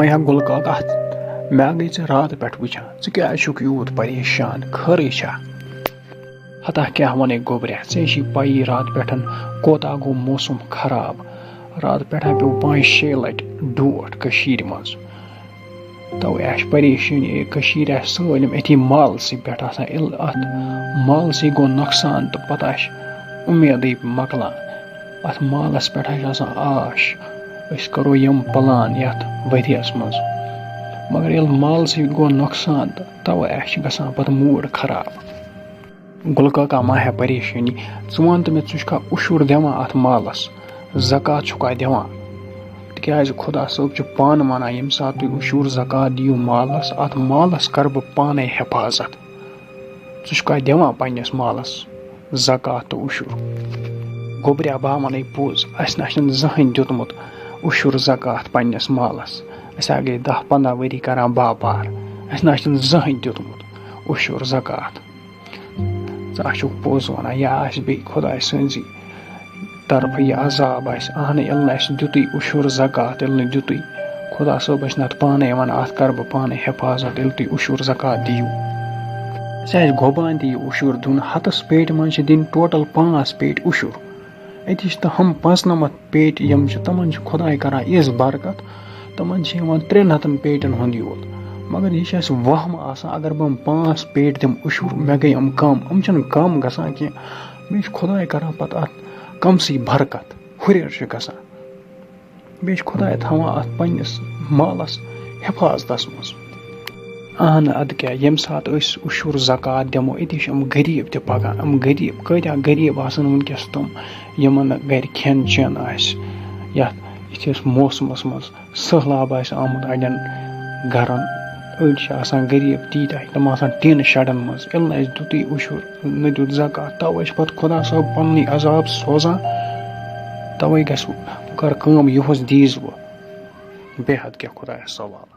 मया गुल काका मैं गई चे रात पे वुचान चे क्या यूत परेशान खरी छा हता क्या वन गोबरिया ऐसी पई रात पे कोता गो मौसम खराब रात पे पे 5-6 लट डोट कशीर मज तवे परेशानी कशीर सलम अथी माल पे अत माल सी गो नुकसान तो पता उम्मीद मकलान अत मालस पे आश करो यम प्लान यथ वरियस मज मगर ये माल सी गो नुकसान तो तवे गसान पत मूड खराब गुल काका मा है परेशानी वन तो मे चा उशुर दिवान अत मालस ज़कात छुका दिवान तिकाज खुदा सोब पान वन यम सात तुम उशुर ज़कात दियो मालस अत मालस कर बह पाने हिफाजत चा दिवान पन्नस मालस ज़कात तो उशुर गोबरिया बह वन पोज अस जहन दितमुत उशुर ज़कात पन्नस मालस अस गई 10-15 वरी करान बापार अस जहन दितमुत उशुर ज़कात च पोज वन यह बे खुदा सजी तरफ यह अजाब अहन ये दुतु उशुर ज़कात ये दुतु खुदा सोब नत पाने वन अत कर बह पाने हिफाजत ये तुम उशुर ज़कात दियो अस गोबान दी उशुर दुन हतस पेट मन दिन टोटल 5 पेट उशुर अति हम 95 पेट यम तमन खुदा करान इस बरकत तमन 300 पेटन हुंद योत मगर यह वहम अगर बह 5 पेट दिम उशुर मे गई कम कम गसान कह बे खुदा करान पत अत कमसी बरकत हुर गसान बे खुदा थवान अत पन्नस मालस हिफाजतस मज अहन अद क्या यम सात उशुर ज़कात दिमो अति गरीब त पकान गरीब कत्या गरीब वनकस तम यमन गर खेन चेन यस मौसमस मज सहलाब आमुत अड़न गरन अड़ गरीब तीत तम टीन शडन मज ये दुतु उशुर न दुत ज़कात तवे पत खुदा साहब पन्न अजाब सोजान तवे कर यहुस दीज वो बेहद क्या खुदा सवाल।